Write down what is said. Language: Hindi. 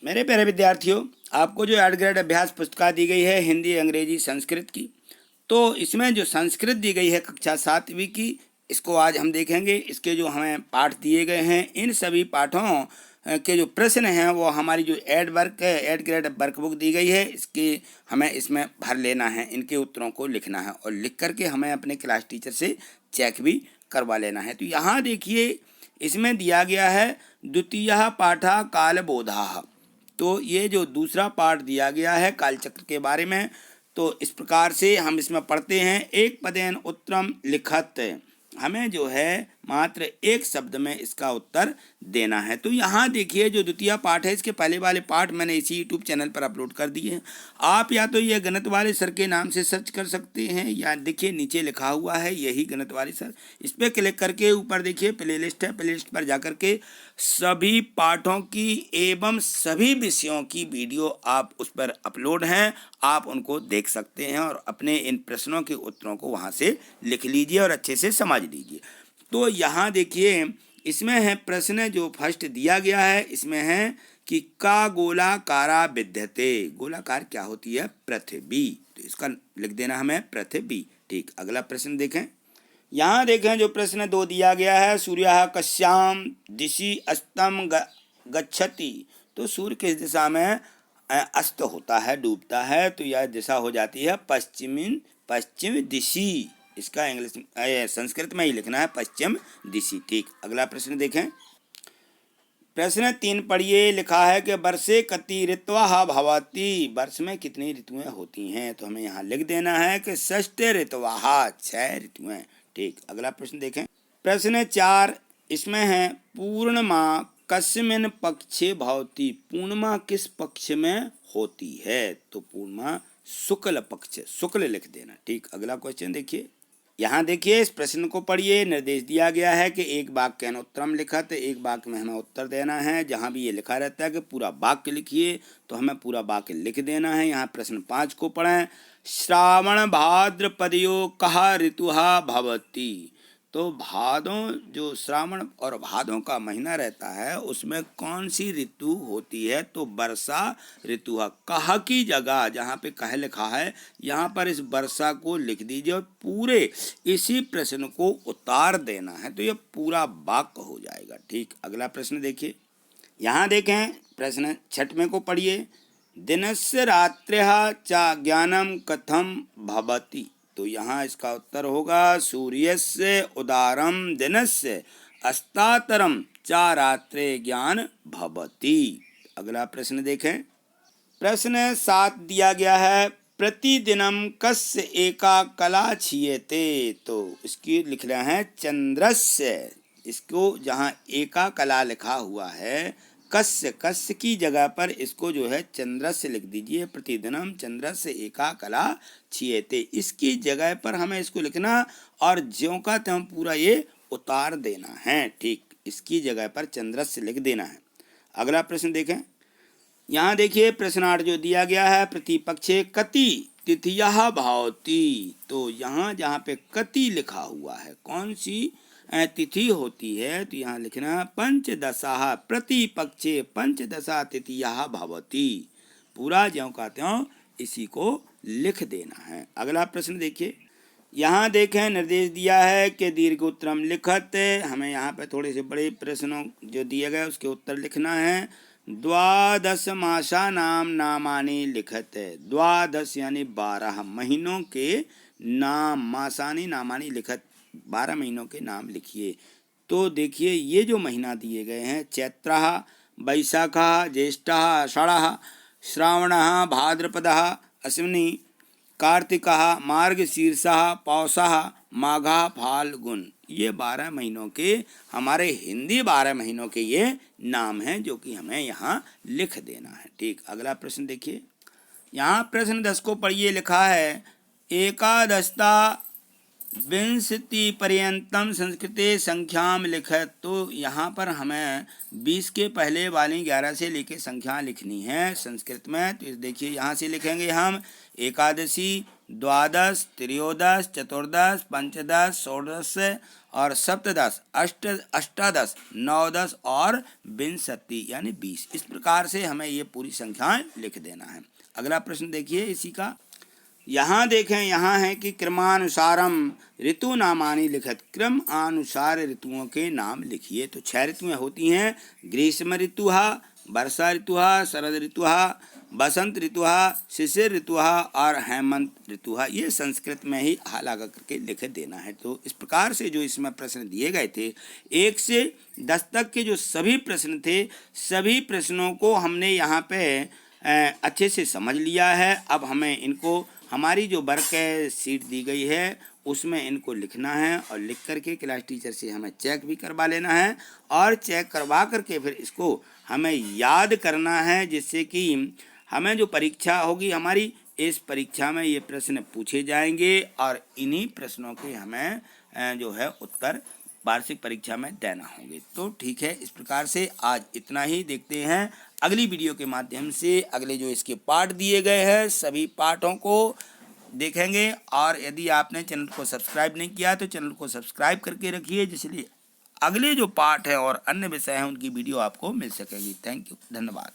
मेरे प्यारे विद्यार्थियों, आपको जो 8 ग्रेड अभ्यास पुस्तिका दी गई है हिंदी, अंग्रेजी, संस्कृत की, तो इसमें जो संस्कृत दी गई है कक्षा 7वीं की, इसको आज हम देखेंगे। इसके जो हमें पाठ दिए गए हैं, इन सभी पाठों के जो प्रश्न हैं वो हमारी जो 8 ग्रेड वर्कबुक दी गई है, इसके हमें इसमें भर लेना है, इनके उत्तरों को लिखना है और लिख करके हमें अपने क्लास टीचर से चेक भी करवा लेना है। तो यहाँ देखिए, इसमें दिया गया है द्वितीयः पाठः कालबोधः। तो ये जो दूसरा पाठ दिया गया है कालचक्र के बारे में, तो इस प्रकार से हम इसमें पढ़ते हैं। एक पदेन उत्तरम लिखत, हमें जो है मात्र एक शब्द में इसका उत्तर देना है। तो यहाँ देखिए, जो द्वितीय पाठ है, इसके पहले वाले पाठ मैंने इसी यूट्यूब चैनल पर अपलोड कर दिए हैं। आप या तो ये गणित वाले सर के नाम से सर्च कर सकते हैं, या देखिए नीचे लिखा हुआ है यही गणित वाले सर, इस पर क्लिक करके ऊपर देखिए प्लेलिस्ट है, प्लेलिस्ट पर जाकर के सभी पाठों की एवं सभी विषयों की वीडियो आप उस पर अपलोड हैं, आप उनको देख सकते हैं और अपने इन प्रश्नों के उत्तरों को वहाँ से लिख लीजिए और अच्छे से समझ लीजिए। तो यहाँ देखिए, इसमें है प्रश्न जो फर्स्ट दिया गया है, इसमें है कि का गोलाकारा विद्यते, गोलाकार क्या होती है? पृथ्वी। तो इसका लिख देना हमें पृथ्वी। ठीक, अगला प्रश्न देखें। यहाँ देखें जो प्रश्न 2 दिया गया है, सूर्य कस्याम दिशि अस्तम गच्छति। तो सूर्य किस दिशा में अस्त होता है, डूबता है? तो यह दिशा हो जाती है पश्चिम दिशि। इसका इंग्लिश संस्कृत में ही लिखना है पश्चिम दिशि। ठीक, अगला प्रश्न देखें। प्रश्न 3 पढ़िए। लिखा है कि वर्षे कति ऋतवः भवति, वर्ष में कितनी ऋतुएं होती हैं? तो हमें यहाँ लिख देना है कि षष्ठे ऋतवः, 6 ऋतुएं। ठीक, अगला प्रश्न देखें। प्रश्न 4 इसमें है पूर्णिमा कस्मिन् पक्षे भवति, पूर्णिमा किस पक्ष में होती है? तो पूर्णिमा शुक्ल पक्ष, शुक्ल लिख देना। ठीक, अगला क्वेश्चन देखिए। यहाँ देखिए, इस प्रश्न को पढ़िए। निर्देश दिया गया है कि एक वाक्य उत्तरम लिखत, एक वाक्य में हमें उत्तर देना है। जहाँ भी ये लिखा रहता है कि पूरा वाक्य लिखिए, तो हमें पूरा वाक्य लिख देना है। यहाँ प्रश्न 5 को पढ़ें। श्रावण भाद्रपदयो कः ऋतुः भवति। तो भादों, जो श्रावण और भादों का महीना रहता है, उसमें कौन सी ऋतु होती है? तो वर्षा ऋतु है। कह की जगह जहाँ पे कह लिखा है, यहाँ पर इस वर्षा को लिख दीजिए और पूरे इसी प्रश्न को उतार देना है, तो यह पूरा वाक्य हो जाएगा। ठीक, अगला प्रश्न देखिए। यहाँ देखें, प्रश्न 6वें को पढ़िए। दिनस्य रात्र्यः च ज्ञानम कथम भवति। तो यहाँ इसका उत्तर होगा सूर्यस्य उदारम दिनस्य अस्तातरम च रात्रे ज्ञान भवति। अगला प्रश्न देखें। प्रश्न 7 दिया गया है, प्रतिदिनम कस्य एका कला क्षीयते। तो इसकी लिख रहे हैं चंद्रस्य। इसको जहाँ एका कला लिखा हुआ है, कस्य की जगह पर इसको जो है चंद्रस्य लिख दीजिए। प्रतिदिनम चंद्रस्य एका कला क्षीयते, इसकी जगह पर हमें इसको लिखना और ज्यों का त्यों पूरा ये उतार देना है। ठीक, इसकी जगह पर चंद्रस्य लिख देना है। अगला प्रश्न देखें। यहाँ देखिए, प्रश्न 8 जो दिया गया है, प्रतिपक्षे कति तिथियः भवति। तो यहाँ जहाँ पे कति लिखा हुआ है, कौन सी तिथि होती है? तो यहाँ लिखना पंचदशा, प्रतिपक्षे पंचदशा तिथियः भवति। पूरा ज्यों का त्यों इसी को लिख देना है। अगला प्रश्न देखिए। यहाँ देखें, निर्देश दिया है कि दीर्घ उत्तरम लिखत। हमें यहाँ पे थोड़े से बड़े प्रश्नों जो दिए गए उसके उत्तर लिखना है। 12 मासानां नामानि लिखत। 12 यानी 12 महीनों के नाम, मासानी नामानी लिखत, 12 महीनों के नाम लिखिए। तो देखिए, ये जो महीना दिए गए हैं, चैत्रः, वैशाखः, ज्येष्ठः, आषाढ़ः, श्रावणः, भाद्रपदः, अश्विनी, कार्तिकः, मार्गशीर्षः, पौषः, माघः, फाल्गुन, ये 12 महीनों के हमारे हिंदी 12 महीनों के ये नाम हैं, जो कि हमें यहाँ लिख देना है। ठीक, अगला प्रश्न देखिए। यहाँ प्रश्न 10 को पढ़िए। लिखा है एकादशता विंशति पर्यंतम संस्कृते संख्याम लिखत। तो यहाँ पर हमें 20 के पहले वाली 11 से लेके संख्या लिखनी है संस्कृत में। तो देखिए यहाँ से लिखेंगे हम एकादशी, द्वादश, त्रयोदश, चतुर्दश, पंचदश, षोडश और सप्तदश, अष्टादश, नवदश और विंशति यानी 20। इस प्रकार से हमें ये पूरी संख्याएं लिख देना है। अगला प्रश्न देखिए इसी का। यहाँ देखें, यहाँ है कि क्रमानुसारम ऋतु नामानि लिखत। क्रम अनुसार ऋतुओं के नाम लिखिए। तो 6 ऋतुएं होती हैं। ग्रीष्म ऋतु, वर्षा ऋतु, शरद ऋतु, बसंत ऋतु, शिशिर ऋतु और हेमंत ऋतु। ये संस्कृत में ही लगा करके लिख देना है। तो इस प्रकार से जो इसमें प्रश्न दिए गए थे 1 से 10 तक के जो सभी प्रश्न थे, सभी प्रश्नों को हमने यहाँ पे अच्छे से समझ लिया है। अब हमें इनको हमारी जो वर्क शीट दी गई है उसमें इनको लिखना है और लिख करके क्लास टीचर से हमें चेक भी करवा लेना है और चेक करवा करके फिर इसको हमें याद करना है, जिससे कि हमें जो परीक्षा होगी हमारी, इस परीक्षा में ये प्रश्न पूछे जाएंगे और इन्हीं प्रश्नों के हमें जो है उत्तर वार्षिक परीक्षा में देना होंगे। तो ठीक है, इस प्रकार से आज इतना ही। देखते हैं अगली वीडियो के माध्यम से अगले जो इसके पाठ दिए गए हैं सभी पाठों को देखेंगे। और यदि आपने चैनल को सब्सक्राइब नहीं किया तो चैनल को सब्सक्राइब करके रखिए, जिसलिए अगले जो पाठ है और अन्य विषय हैं उनकी वीडियो आपको मिल सकेगी। थैंक यू, धन्यवाद।